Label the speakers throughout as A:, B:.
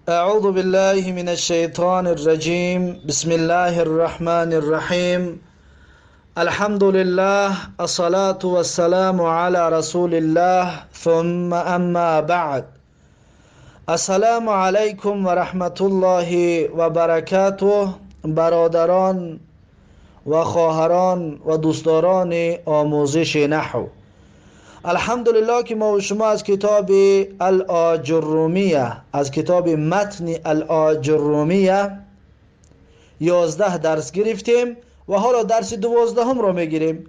A: أعوذ بالله من الشيطان الرجيم. بسم الله الرحمن الرحيم. الحمد لله، الصلاة والسلام على رسول الله، ثم أما بعد. السلام عليكم ورحمة الله وبركاته. برادران و خواهران و دوستداران آموزش نحو، الحمدلله که ما و شما از کتاب الاجرومیه، از کتاب متن الاجرومیه 11 درس گرفتیم و حالا درس 12 را میگیریم.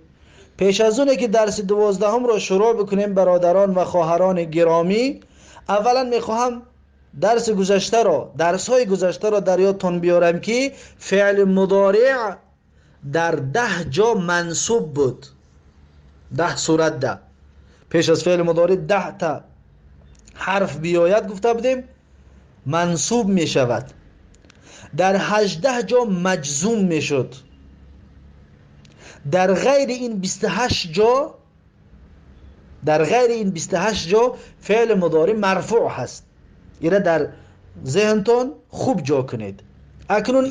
A: پیش از اونه که درس 12 را شروع بکنیم برادران و خواهران گرامی، اولا میخواهم درس های گذشته را در یادتون بیارم که فعل مضارع در 10 جا منصوب بود. 10 صورت ده. پیش از فعل مضارع 10 تا حرف بیاید گفته بودیم منصوب می شود. در 18 جا مجزوم می شد. در غیر این 28 جا فعل مضارع مرفوع هست. ایره در ذهنتون خوب جا کنید. اکنون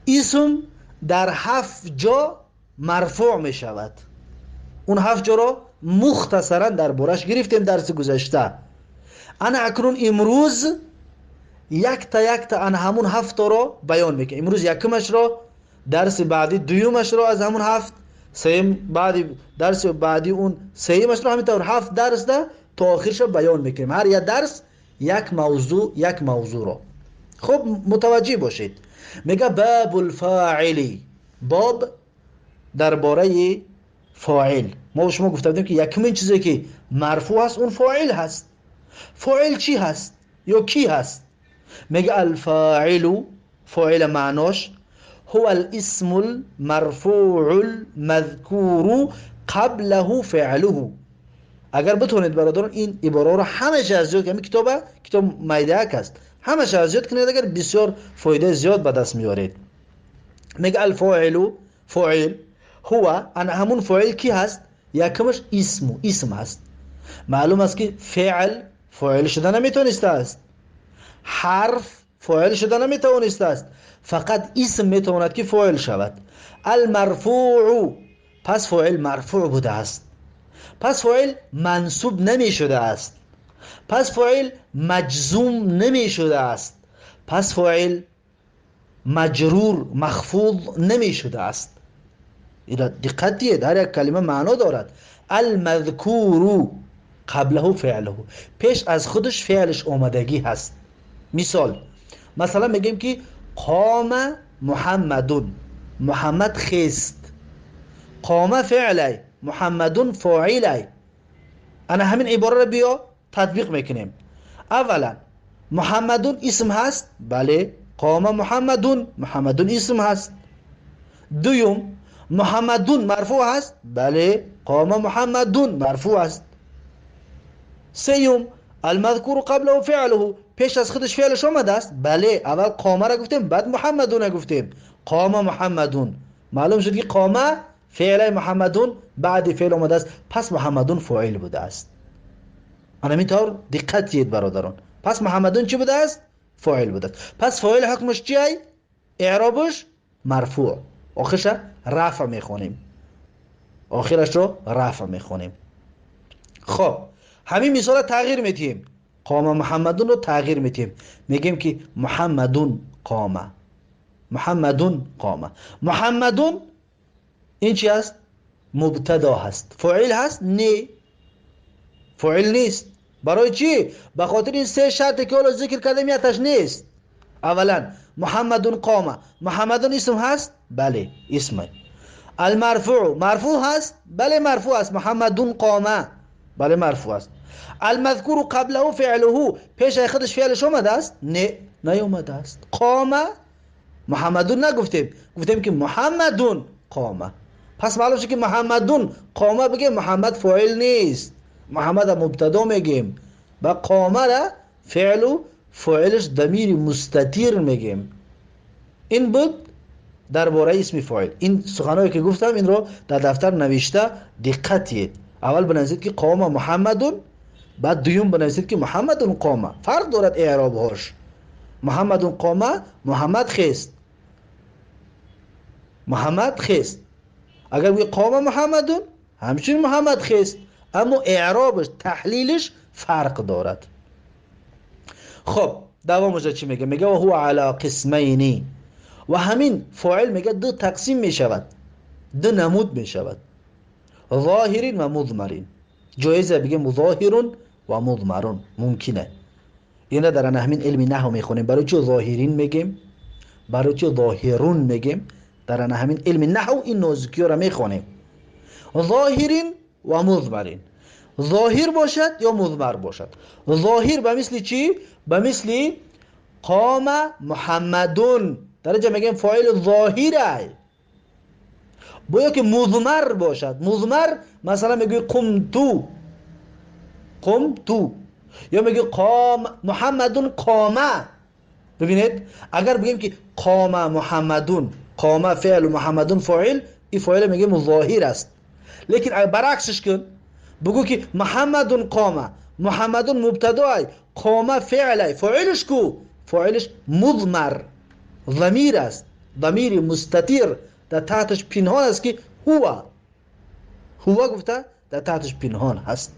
A: اسم در 7 جا مرفوع می شود. اون 7 جا را مختصرا در بارش گرفتیم درس گذشته. انا اکنون امروز یک تا انا همون 7 را بیان میکنم. امروز یکمش را، درس بعدی دویمش را از همون 7، درس بعدی اون سهمش را، همینطور 7 درس ده تا آخرش بیان میکنیم. هر یک درس یک موضوع را. خب متوجه باشید. میگه باب الفاعلی، باب درباره فاعل. ما و شما گفته بودیم که یکمین چیزی که مرفوع هست اون فاعل هست. فاعل چی هست یا کی هست؟ میگه الفاعل، فاعل معناش هو الاسم المرفوع المذکور قبله فعله. اگر بتونید برادران این عباره رو همیشه از یاد کنید، کتاب میدک است، همیشه از یاد کنید، اگر بسیار فایده زیاد به دست میارید. میگه الفاعل، فاعل هو، انا همون فاعل کی هست؟ یکمش اسم هست. معلوم است که فاعل شده نمیتونسته است، حرف فاعل شده نمیتونسته است، فقط اسم میتواند که فاعل شود. المرفوع، پس فاعل مرفوع بوده است، پس فاعل منصوب نمی شده است، پس فاعل مجزوم نمی شده است، پس فاعل مجرور مخفوض نمی شده است. دقت دید، هر یک کلمه معنا دارد. المذکور قبله فعله، پیش از خودش فعلش آمدگی هست. مثلا میگیم که قام محمدون، محمد خیست. قام فعلی، محمدون فاعلی. انا همین عباره را بیا تطبیق میکنیم. اولا محمدون اسم هست، بله. قام محمدون، محمدون اسم هست. دوم محمدون مرفوع هست، بله. قام محمدون مرفوع است. سیوم المذکور قبله فعله، پیش از خودش فعلش آمده است، بله. اول قام را گفتیم، بعد محمدون را گفتیم. قام محمدون، معلوم شد که قام فعل محمدون بعد فعل آمده است، پس محمدون فاعل بوده است. انا اینطور دقت دید برادران. پس محمدون چی بوده است؟ فاعل بوده است. پس فاعل حکمش چیه؟ اعرابش مرفوع، آخرش رفع میخونیم، خب همین مثال را تغییر میتیم. قام محمدون رو تغییر میتیم، میگیم که محمدون قام. محمدون این چی است؟ مبتدا هست. فاعل هست؟ نه، فاعل نیست. برای چی؟ به خاطر این 3 شرطی که حالا ذکر کردیم یتش نیست. اولا محمدون قام، محمدون اسم هست، بله اسمه. المرفوع، مرفوع هست، بله مرفوع است. محمدون قام، بله مرفوع است. المذکور قبله فعله، پیش از خودش فعلش اومده است؟ نه، نیومده است. قام محمدون نگفتیم، گفتیم که محمدون قام. پس معلوم شد که محمدون قام بگیم محمد فاعل نیست، محمد مبتدا میگیم. با قام را فعل و فاعلش ضمیر مستتیر میگیم. این بود درباره اسم فاعل. این سخنایی که گفتم این رو در دفتر نوشته دقت دید. اول بنویسید که قام محمدون، بعد دوم بنویسید که محمد قامه. فرق دارد اعراب هاش. محمد قامه، محمد خست، محمد خست. اگر بگی قامه محمدون همچنین محمد خست، اما اعرابش تحلیلش فرق دارد. خب دوامش چی میگه؟ میگه و هو علی قسمینی، و همین فاعل میگه دو تقسیم میشود، دو نمود میشود، ظاهرین و مضمرین. جایزه بگه مظاهرون و مضمرون، ممکنه. اینا در همین علم نحو میخونیم. برای چه ظاهرین میگیم؟ برای چه ظاهرون میگیم؟ در همین علم نحو این نازکی را میخونیم. ظاهرین و مضمرین، ظاهر باشد یا مضمر باشد. ظاهر به مثل چی؟ به مثل قام محمدون، در اینجا میگیم فاعل ظاهره. باید که مضمر باشد. مضمر مثلا میگی قمتو، قمتو، یا میگی قام محمدون قامه. ببینید اگر بگیم که قام محمدون، قام فعل و محمدون فاعل، این فاعل میگیم ظاهر است. لیکن اگر برعکسش کن، بگو که محمدون قامه، محمدون مبتدای، قامه فعل، فاعلش کو؟ فاعلش مضمر، ضمیر است، ضمیر مستتر در تحتش پنهان است که هو گفته در تحتش پنهان هست.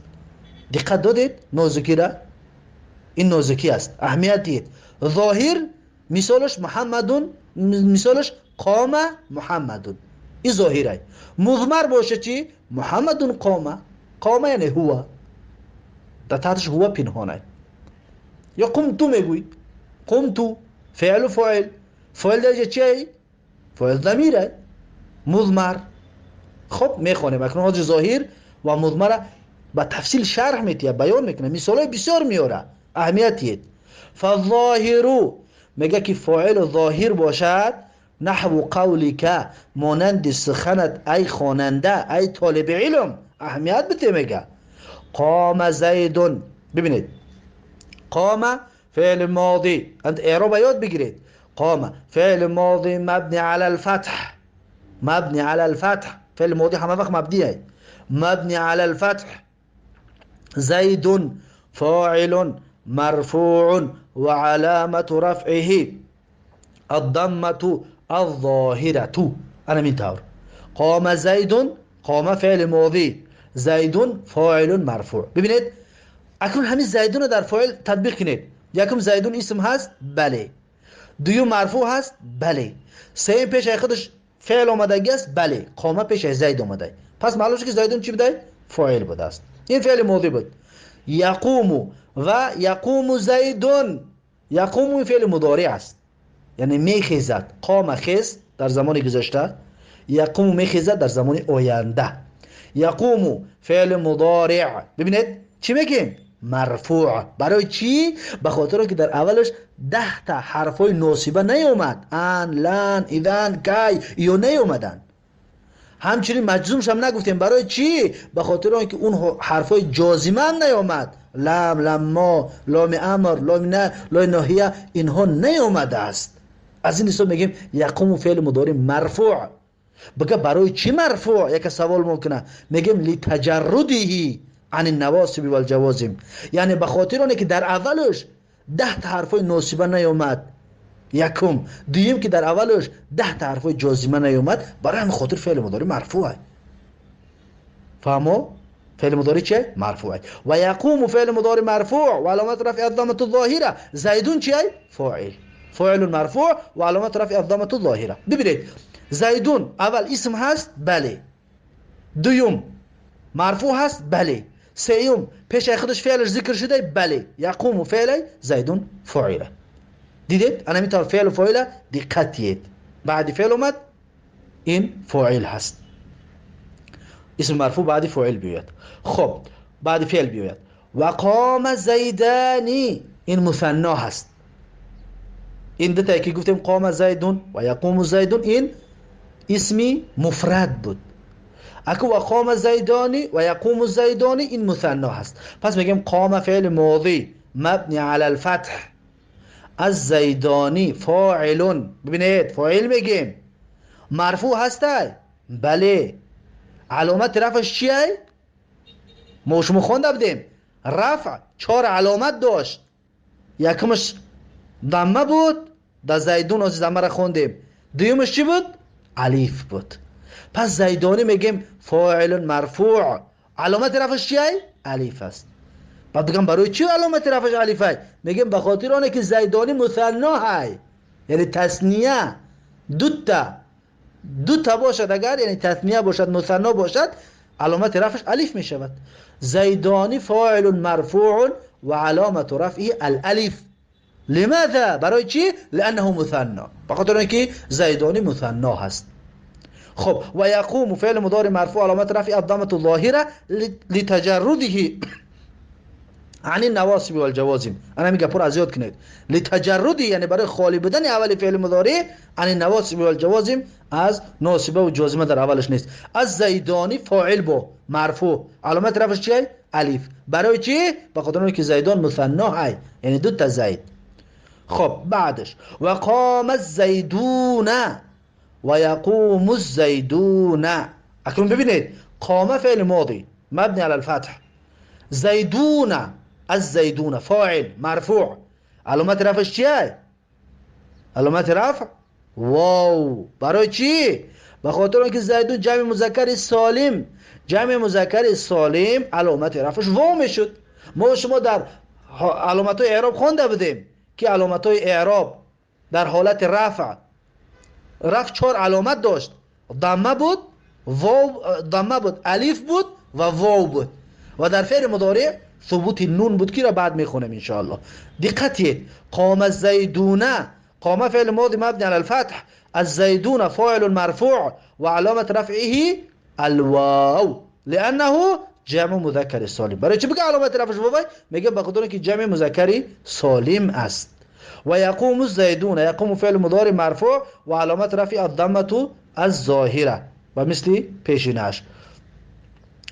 A: دقت دادید نازکی را؟ این نازکی است، اهمیت دید. ظاهر مثالش محمدون، مثالش قام محمدون، این ظاهره. مضمر باشه چی؟ محمدون قامه، قامه یعنی هو، در تحتش هو پنهانه. یا قمتو میگوی، قمتو فعل و فاعل، فاعل در چیه؟ فاعل ضمیره، مضمر. خب میخوانیم اکنون حاج ظاهر و مضمر با تفصیل شرح میتیه، بیان میکنه، مثالای بسیار میاره، اهمیتیه. فالظاهرو میگه که فاعل ظاهر باشد نحو قولی که مانند سخنت ای خواننده، ای طالب علم. اهمیت بده. میگه قام زیدون. ببینید قام فعل ماضی، انت اعراب یاد بگیرید. قام فعل ماضی مبنی على الفتح، مبني على الفتح، فعل ماضي همه وقت مبنی مبني على الفتح. زيد فاعل مرفوع وعلامة رفعه الضمة الظاهرة. أنا من تاور قام زيد، قام فعل ماضي، زيد فاعل مرفوع. ببینید اکنون همین زیدون رو در فاعل تطبیق کنید. یکم زیدون اسم هست، بله. دوم مرفوع هست، بله. سوم پیش خودش فعل آمده است، بله. قامه پیش زید آمده، پس معلوم شد که زیدون چی بوده؟ فاعل بوده است. این فعل ماضی بود. یقوم و یقوم زیدون، یقوم این فعل مضارع است، یعنی میخیزد. قام خیز در زمان گذشته، یقوم میخیزد در زمان آینده. یقوم فعل مضارع. ببینید چی میگیم؟ مرفوع. برای چی؟ به خاطر که در اولش 10 تا حرفای ناصبه نیومد، ان، لن، اذن، کی، یا نیومدن. همچنین مجزومش هم نگفتیم. برای چی؟ به خاطر که اون حرفای جازمه هم نیومد، لم، لما، لام امر، لام ناهیه، اینها نیومده است. از این حساب میگیم یقوم فعل مضارع مرفوع. بگه برای چی مرفوع؟ یک سوال ممکنه، میگیم لتجرده عن النواصب والجوازم، یعنی به خاطر اونه که در اولش 10 تا حرفای ناصبه نیومد، یکم. دویم که در اولش 10 تا حرفای جازمه نیومد، برای همین خاطر فعل مضارع مرفوعه. فهمو؟ فعل مضارع چه؟ مرفوعه. و یقوم فعل مضارع مرفوع و علامت رفع الضمه الظاهره. زیدون چیه؟ فاعل، فاعل مرفوع و علامت رفع الضمه الظاهره. ببینید زیدون اول اسم هست، بله. دوم مرفوع هست، بله. سوم پیش خودش فعلش ذکر شده، بله. یقوم فعل، زیدون فاعله. دیدید؟ انا میتونم فعل و فاعل دقت دید. بعد فعل اومد این فاعل هست، اسم مرفوع بعد فاعل بیاد. خب بعد فعل بیاد. و قام زیدانی، این مثنی هست. این دو تا که گفتیم قام زیدون و یقوم زیدون، این اسمی مفرد بود. اكو وقام زيداني ويقوم الزيداني این مثنى هست. پس میگیم قام فعل ماضی مبنی على الفتح، الزيداني فاعل. ببینید فاعل میگیم، مرفوع هسته، بله. علامت رفعش چیه؟ ما شما خوانده بودیم رفع 4 علامت داشت. یکمش ضمه بود، در زیدون از ضمه را خوندیم. دویمش چی بود؟ الف بود. پس زیدانی میگیم فاعل مرفوع، علامت رفعش چیه؟ الف است. بعد بگم برای چی علامت رفعش الف؟ میگیم به خاطر آنه که زیدانی مثنی های، یعنی تثنیه، دوتا باشد، اگر یعنی تثنیه باشد مثنی باشد علامت رفعش الف می شود. زیدانی فاعل مرفوع و علامت رفعه الالف. لماذا؟ برای چی؟ لانه مثنی، بخاطر اینکه زیدانی مثنی هست. خب و یقوم فعل مضارع مرفوع علامت رفع الضمه الظاهره لتجرده عن النواصب والجوازم. انا میگم پر از یاد کنید. لتجرده یعنی برای خالی بودن اول فعل مضارع عن النواصب والجوازم، از ناصبه و جازمه در اولش نیست. از زیدانی فاعل با مرفوع علامت رفعش چیه؟ الف. برای چی؟ به خاطر اینکه زیدان مثنی های، یعنی دو تا زید. خب بعدش و قام الزیدون و یقوم الزیدون. اکنون ببینید قام فعل ماضی مبنی على الفتح، زیدون الزیدون فاعل مرفوع علامت رفعش چیه؟ علامت رفع واو. برای چی؟ به خاطر اینکه زیدون جمع مذکر سالم، جمع مذکر سالم علامت رفعش واو میشد. ما شما در علامت های اعراب خوانده بودیم که علامت های اعراب در حالت رفع 4 علامت داشت. ضمه بود، واو، ضمه بود، الف بود و واو بود. و در فعل مضارع ثبوت نون بود که را بعد میخونیم ان شاء الله. دقت. قام الزیدون، قام فعل ماضی مبنی على الفتح، الزیدون فاعل مرفوع و علامت رفعه الواو لانه جمع مذکر سالم. برای چی بگه علامت رفعش واو؟ میگه به خاطر اینکه جمع مذکر سالم است. و یقوم الزیدون، یقوم فعل مضارع مرفوع و علامت رفع الضمه الظاهره و مثل پیشینش.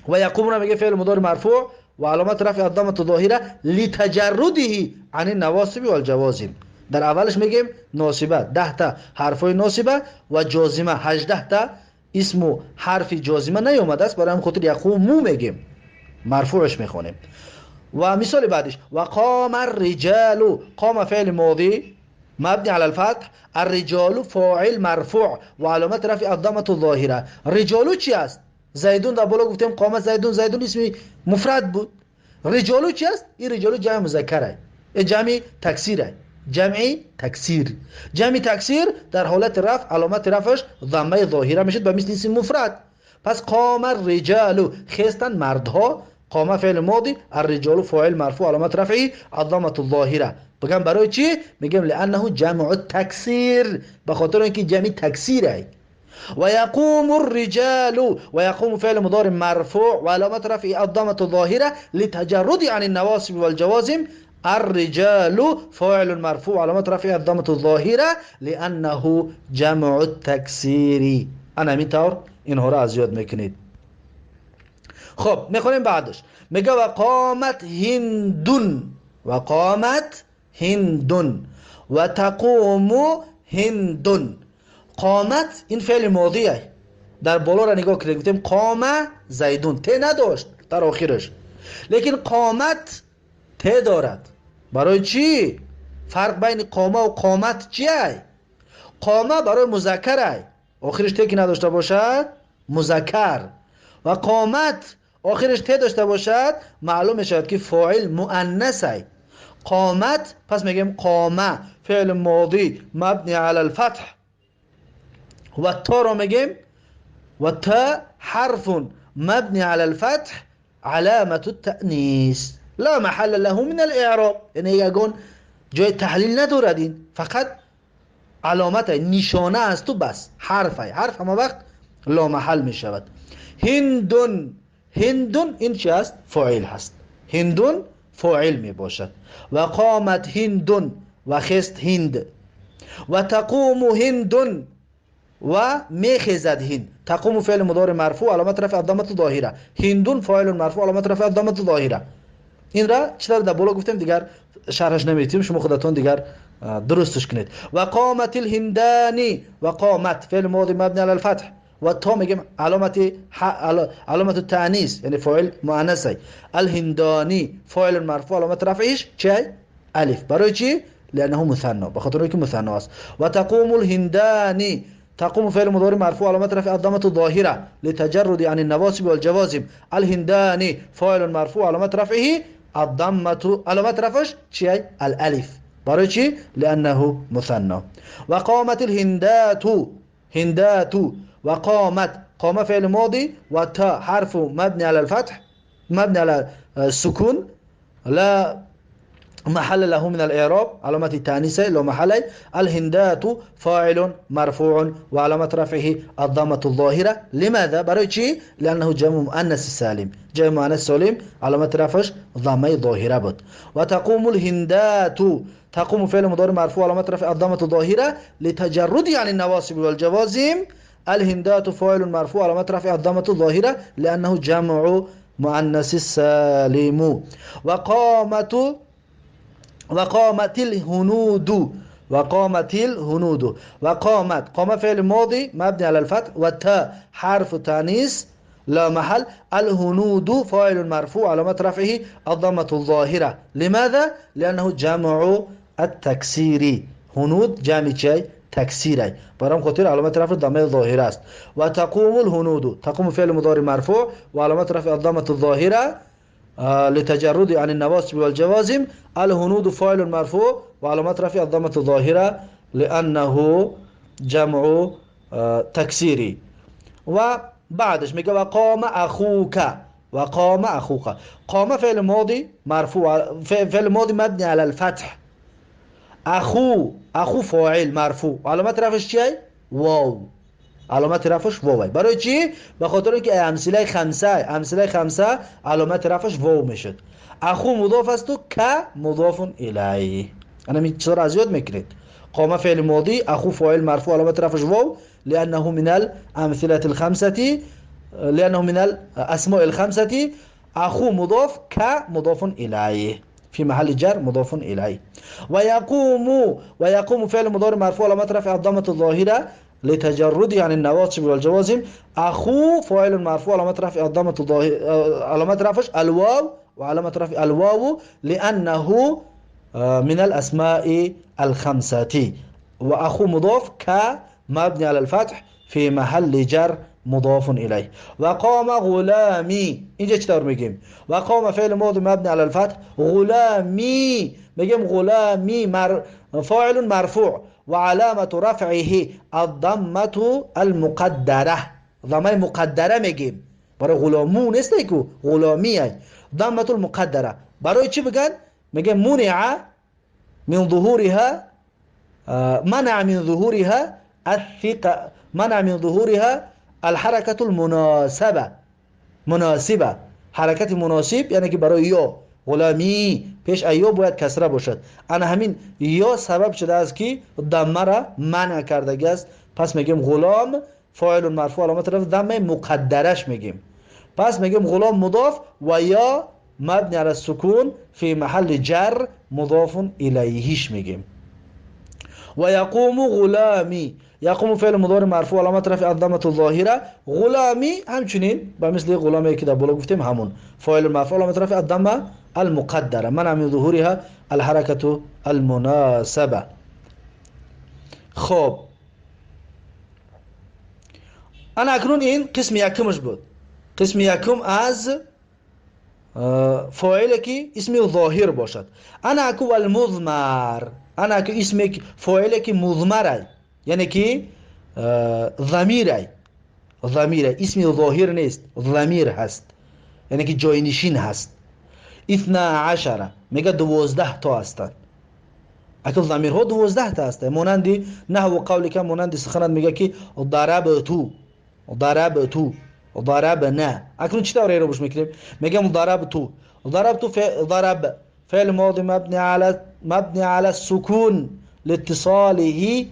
A: و یقوم را میگه فعل مضارع مرفوع و علامت رفع الضمه الظاهره لتجرده عن النواصب والجوازم. در اولش میگیم ناصبه 10 تا حرفای ناصبه و جازمه 18 تا اسم و حرف جازمه نیومده است، برای همین خاطر یقوم میگیم مرفوعش میخونیم. و مثال بعدش و قام الرجال، قام فعل ماضی مبني على الفتح، الرجال فاعل مرفوع و علامت رفع الضمه الظاهره. رجالو چی است؟ زیدون در بالا گفتیم قام زیدون، زیدون اسم مفرد بود. رجالو چی است؟ این رجالو جمع مذکره، جمع تکسیره، جمع تکسیر. جمع تکسیر در حالت رفع علامت رفعش ضمه ظاهره میشد به مثل اسم مفرد. پس قام الرجال خستن مردها، قام فعل ماضی، الرجال فاعل مرفوع علامت رفعی الضمه الظاهره. بگم برای چی؟ میگم لانه جمع تکسیر، به خاطر اینکه جمع تکسیره. و یقوم الرجال، و یقوم فعل مضارع مرفوع و علامت رفعی الضمه الظاهره لتجرد عن النواصب والجوازم. الرجال فاعل مرفوع علامت رفع الضمه الظاهره لانه جمع التکسیر. انا همینطور اینها را از یاد میکنید. خب میخونیم بعدش. میگه و قامت هندون، و قامت هندون و تقوم هندون. قامت این فعل ماضیه، در بالا را نگاه کنید گفتیم قام زیدون، ت نداشت در آخرش، لیکن قامت ت دارد. برای چی؟ فرق بین قامه و قامت چیه؟ قامه برای مذکره، آخرش ت که نداشته باشد مذکر، و قامت آخرش ت داشته باشد معلوم میشود که فاعل مؤنثه. قامت پس میگیم قامه فعل ماضی مبنی علی الفتح و تا رو میگیم و تا حرف مبنی علی الفتح علامت التأنیث لا محل له من الاعراب، یعنی یگان جای تحلیل ندارد، این فقط علامت نشانه است و بس. حرف همه وقت لا محل می شود. هندون، هندون این چی است؟ فاعل هست، هندون فاعل می باشد. و قامت هندون و خست هند و تقوم هندون و میخزد هند. تقوم فعل مضارع مرفوع علامت رفع الضمه الظاهره، هندون فاعل مرفوع علامت رفع الضمه الظاهره. این را چطور در بالا گفتیم دیگر شرحش نمیتیم، شما خودتون دیگر درستش کنید. و قامت الهندانی، و قامت فعل ماضی مبنی علی الفتح و تا میگیم علامت تانیث یعنی فاعل مؤنث. الهندانی فاعل مرفوع علامت رفعش چه؟ الف. برای چی؟ لانه مثنى، بخاطر اینکه مثنى است. و تقوم الهندانی، تقوم فعل مضارع مرفوع علامت رفع الضمه الظاهره لتجرد عن النواصب والجوازم. الهندانی فاعل مرفوع علامت رفعه الضمه، علامت رفعش چیه؟ الالف. برای چی؟ لانه مثنى. و قامت الهندات، هندات. و قامت، قام فعل ماضي و تا حرف مبني على الفتح، مبني على السكون، لا محل له من الإعراب، علامة التانيث لو محل. الهندات فاعل مرفوع وعلامة رفعه الضمة الظاهرة. لماذا؟ برای چی؟ لأنه جمع مؤنث سالم، جمع مؤنث سالم علامة رفعش ضمه ظاهرة بود. وتقوم الهندات، تقوم فعل مضارع مرفوع علامة رفع الضمة الظاهرة لتجرد عن النواصب والجوازم. الهندات فاعل مرفوع علامة رفع الضمة الظاهرة لأنه جمع مؤنث سالم. وقامت الهنود، وقامت الهنود. وقامت، قام فعل ماضي مبني على الفتح والتاء حرف تانيث لا محل. الهنود فاعل مرفوع علامة رفعه الضمة الظاهرة. لماذا؟ لأنه جمع التكسير. هنود جمع شيء تكسير، برام خاطر علامة رفع الضمة الظاهرة است. وتقوم الهنود، تقوم فعل مضارع مرفوع وعلامة رفع الضمة الظاهرة لتجرد عن النواصب والجوازم. الهنود فاعل مرفوع وعلامات رفع الضمة الظاهرة لأنه جمع تكسيري. وبعدش میگه وقام أخوك، وقام أخوك. قام فعل ماضي مرفوع، فعل ماضي مبني على الفتح. أخو فاعل مرفوع علامات رفعش چیه؟ واو، علامت رفعش واو. برای چی؟ به خاطر اینکه امثله خمسه علامت رفعش واو میشد. اخو مضاف است و که مضاف الیه. انا چطور از یاد میکنید؟ قام فعل ماضی، اخو فاعل مرفوع علامت رفعش واو لانه من الامثله الخمسه، لانه من الاسماء الخمسه. اخو مضاف، که مضاف الیه في محل جر مضاف إليه. ويقوم فعل مضارع مرفوع علامة رفع الضمة الظاهرة لتجرد عن النواصب والجوازم. أخو فاعل مرفوع علامة رفع الضمة الظاهرة، علامة رفعش الواو، وعلامة رفع الواو لأنه من الأسماء الخمسة. وأخو مضاف كمبني على الفتح في محل جر مضاف إليه. وقام غلامي، اینجا چطور میگیم؟ وقام فعل ماضي مبني على الفتح، غلامي میگیم غلامي فاعل مرفوع وعلامة رفعه الضمة المقدرة، ضمه مقدره میگیم. برای غلامون است که غلامیه، ضمة المقدره. برای چی بگن؟ میگیم منع من ظهورها، منع من ظهورها الثقة، منع من ظهورها الحركة المناسبة، مناسبة، حرکت مناسب یعنی که برای یا غلامی پیش ایو باید کسره باشد. انا همین یا سبب شده است که ضمه را منع کرده است. پس میگیم غلام فاعل مرفوع علامت رفع ضمه مقدرش میگیم. پس میگیم غلام مضاف و یا مبنی علی السکون فی محل جر مضاف الیهش میگیم. و یقوم غلامی، یقوم فعل مضارع مرفوع علامت رفع الضمه الظاهره. غلامی همچنین به مثل غلامی که در بالا گفتیم همون فاعل مرفوع علامت رفع الضمه المقدره منع من ظهورها الحركه المناسبه. خب انا اکنون این قسم یکمش بود. قسم یکم از فاعل که اسم ظاهر باشد. انا اكو المضمر، انا اكو اسم فاعل که مضمره یعنی که ضمیره، ضمیره اسم ظاهر نیست، ضمیر هست یعنی که جاینشین هست. 12 میگه 12 تا هستند. اکل ضمیرها 12 تا هستند. مانندی نحو قولی که مانندی سخنت میگه که ضربتو، ضربتو، ضربنا. اکنون چی طوری رو بش میکنیم؟ میگم ضربتو، ضربتو ضرب فعل ماضی مبني على السكون لاتصاله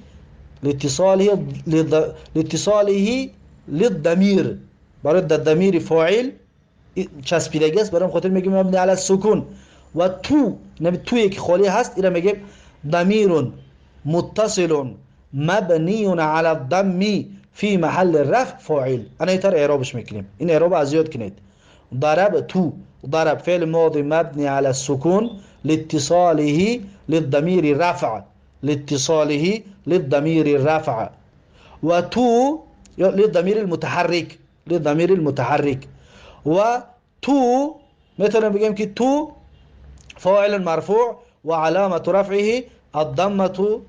A: للضمیر. برای الضمیر فاعل چسبیدگی است، برام خاطر میگیم مبنی علی السکون. و تو توی که خالی هست اینا میگیم ضمیر متصل مبنی علی الضم فی محل رفع فاعل. انا اینطور اعرابش میکنیم. این اعراب از یاد کنید. ضربت، ضرب فعل ماضي مبني على السكون لاتصاله للضمير رفع، لاتصاله للضمير الرفع، وتو للضمير المتحرك، للضمير المتحرك. وتو مثلا بقيم كي تو فاعل مرفوع وعلامة رفعه الضمة،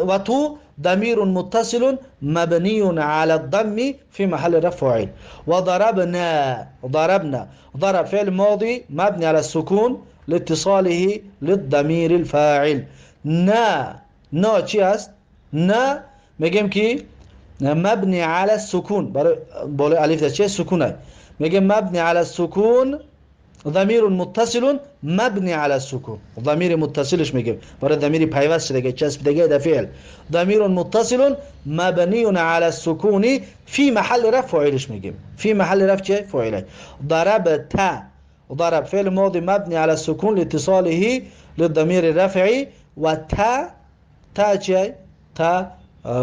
A: وتو ضمير متصل مبني على الضم في محل رفع فاعل. وضربنا، ضربنا ضرب فعل ماضي مبني على السكون لاتصاله للضمير الفاعل. نا، نا چی است؟ نا میگم که مبني على السكون، بالا الف ده چیه؟ سکونه. میگم مبني على السكون ضمیر متصل مبني على السكون. ضمیر متصلش میگیم برای ضمیر پیوست شده چسبیدگی در فعل. ضمیر متصل مبنی على السكون في محل رفع فاعلش میگیم. في محل رفع چه؟ فاعله. ضربت، ضرب فعل ماضي مبني على السكون لاتصاله للضمير الرفعي. و تا چه؟ تا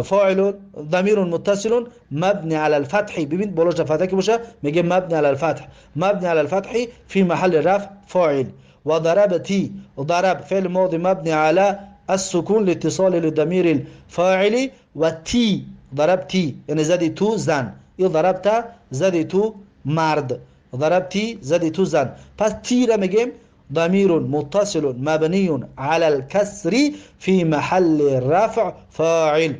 A: فاعل ضمیر متصل مبني على الفتح. ببین بالاش فتحه که باشه میگه مبني على الفتح، مبني على الفتح في محل رفع فاعل. وضربتي، ضرب فعل ماضي مبني على السكون لاتصال للضمير الفاعل. وتي، ضربتي يعني زدي تو زن، یا ضربت زدي تو مرد، ضربتي زدي تو زن. پس تی را میگیم ضمير متصل مبني على الكسر في محل رفع فاعل.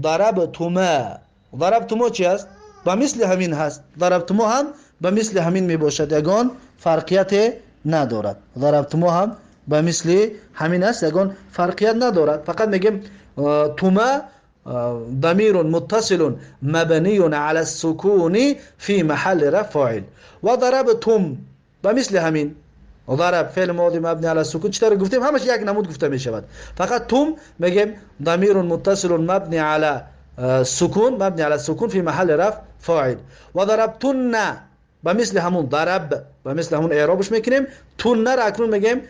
A: ضربتما، ضربتما چی است؟ با مثل همین هست. ضربتما هم با مثل همین می باشد، یگان فرقیت ندارد. ضربتما هم با مثل همین است، یگان فرقیت ندارد. فقط میگیم تما ضمير متصل مبني على السكون في محل رفع فاعل. وضربتم با مثل همین. ضرب فعل ماضی مبنی علی السکون چطور گفتیم؟ همش یک نمود گفته می شود. فقط توم میگیم ضمیر متصل مبنی علی السکون، مبنی علی السکون فی محل رفع فاعل. و ضربتن به مثل همون ضرب، به مثل همون اعرابش میکنیم. تن را اکنون میگیم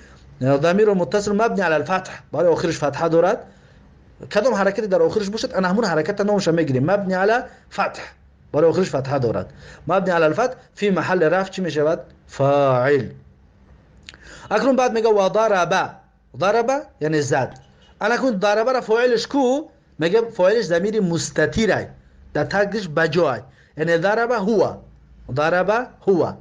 A: ضمیر متصل مبنی علی الفتح، برای آخرش فتحه دارد. کدام حرکتی در آخرش باشد انا همون حرکت نامش میگیریم مبنی علی فتح، برای آخرش فتحه دارد. مبنی علی الفتح فی محل رفع چی میشود؟ فاعل. اکنون بعد میگه و ضربه، ضربه یعنی زد. انا اکنون ضربه را فاعلش کو؟ میگه فاعلش ضمیر مستتیره، در تقدیرش بجای، یعنی ضربه هو، ضربه هو.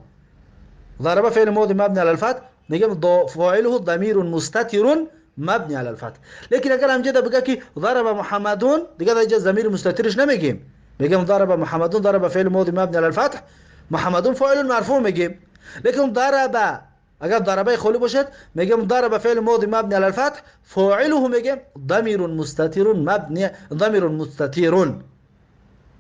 A: ضربه فعل ماضی مبنی علی الفتح، میگه فاعله ضمیر مستتر مبنی علی الفتح. لیکن اگر همجا بگه که ضرب محمدون، دیگه اینجا ضمیر مستترش نمیگیم، میگم ضرب محمدون، ضرب فعل ماضی مبنی علی الفتح، محمدون فاعل مرفوع میگیم. لیکن ضربه اگر ضربه خالی باشد میگم ضرب فعل ماضی مبنی علی الفتح، فاعله میگم ضمیر مستتر مبنی، ضمیر مستتر،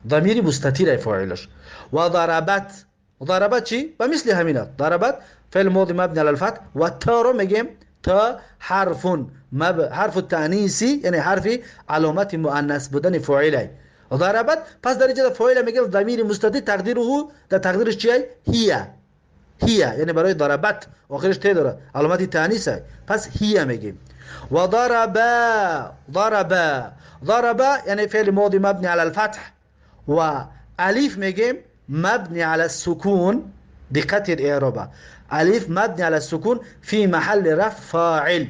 A: ضمیر مستتر فاعلش. و ضربت، ضربت چی؟ و مثل همین ضربت فعل ماضی مبنی علی الفتح. و تا رو میگم تا حرف حرف التانیثی، یعنی حرف علامت مؤنث بودن فاعله. ضربت پس در اینجا فاعل میگم ضمیر مستتر، تقدیره در تقدیرش چیه؟ هیه، هیه یعنی برای ضربت آخرش ت داره، علامت تانیثه، پس هیه میگیم. و ضربا، ضربا، ضربا یعنی فعل ماضی مبنی علی الفتح و الف میگیم مبنی علی السکون. دقت الاعراب، الف مبنی علی السکون فی محل رفع فاعل.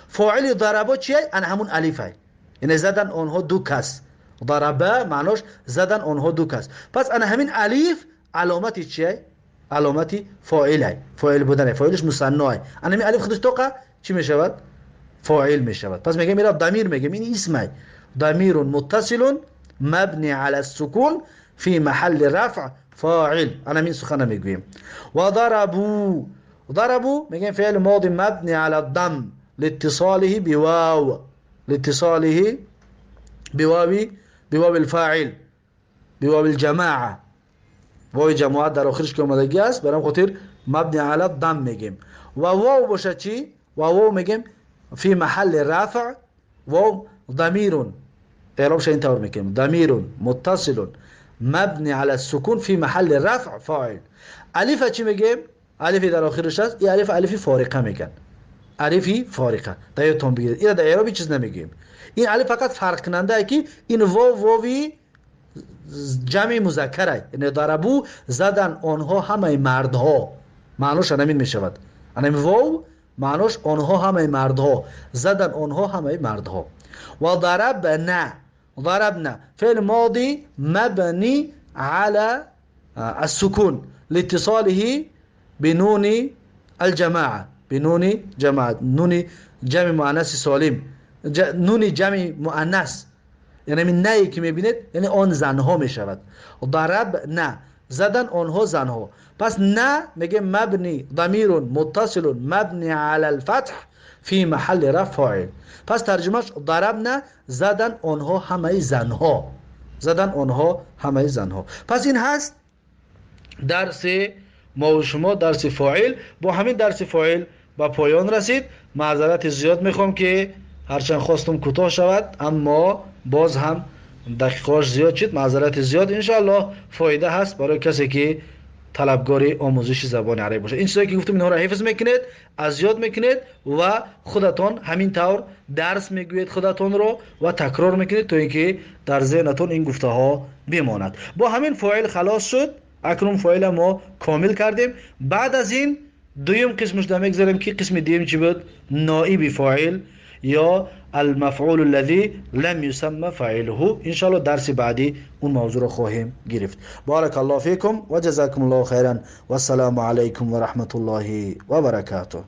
A: فاعل ضربا چیه؟ انا همون الفه، یعنی زدن آنها دو کس. ضربا معناش زدن آنها دو کس. پس انا همین الف علامتی چیه؟ علامتی فاعله، فاعل بودنه، فاعلش مثناه. انا همین الف خودش توقع چی میشود؟ فاعل میشود. پس میگم میرا ضمیر، میگم این اسمه ضمیر متصل مبنی علی السکون فی محل رفع فاعل. انا من سخن میگویم. و ضربوا، ضربوا میگم فعل ماضی مبنی علی الضم لاتصاله بواو، لاتصاله بواو الفاعل، بواو الجماعه، واو جماعت در آخرش که اومدگی است، برام خاطر مبنی علی الضم میگیم. و واو باشه چی؟ و واو میگیم فی محل رفع، واو ضمیر، اعرابش اینطور میگیم ضمیر متصل مبنی علی السکون فی محل رفع فاعل. الف چی میگیم؟ الفی در آخرش است، این الف الفی فارقه میگن، الفی فارقه. دایتون بگیرید این در اعرابی چیز نمیگیم. این الف فقط فرق کننده ای که این واو واوی جمع مذکره، یعنی ضربو زدن آنها همه مردها، معنوش همین می شود. همین واو معنوش آنها همه مردها، زدن آنها همه مردها. و ضربنا، ضربنا فعل ماضی مبنی على السكون لاتصاله بنون الجماعة، بنون جماعة، نون جمع مؤنث سالم، نون جمع مؤنث، یعنی من نهی که میبینید یعنی آن زنها میشود. ضرب نه زدن آنها زنها. پس نه میگه مبنی ضمیر متصل مبنی علی الفتح فی محل رفع فاعل. پس ترجمهش ضرب نه زدن آنها همه زنها، زدن آنها همه زنها. پس این هست درس ما و شما، درس فاعل. با همین درس فاعل با پایان رسید. معذرت زیاد میخوام که هرچند خواستم کوتاه شود اما باز هم دقیقاش زیاد شد. معذرت زیاد. انشاءالله فایده هست برای کسی که طلبگار آموزش زبان عربی باشه. این چیزایی که گفتم اینها را حفظ میکنید، از یاد میکنید و خودتون همین طور درس میگویید خودتون رو و تکرار میکنید تا اینکه در ذهنتون این گفته ها بماند. با همین فاعل خلاص شد. اکنون فاعل ما کامل کردیم. بعد از این دویم قسمش در میگذاریم که قسم دوم چی بود؟ نائب فاعل یا المفعول الذي لم يسمى فاعله. انشاءالله درس بعدی اون موضوع رو خواهیم گرفت. بارک الله فیکم و جزاکم الله خیرا و السلام علیکم و رحمت الله و برکاته.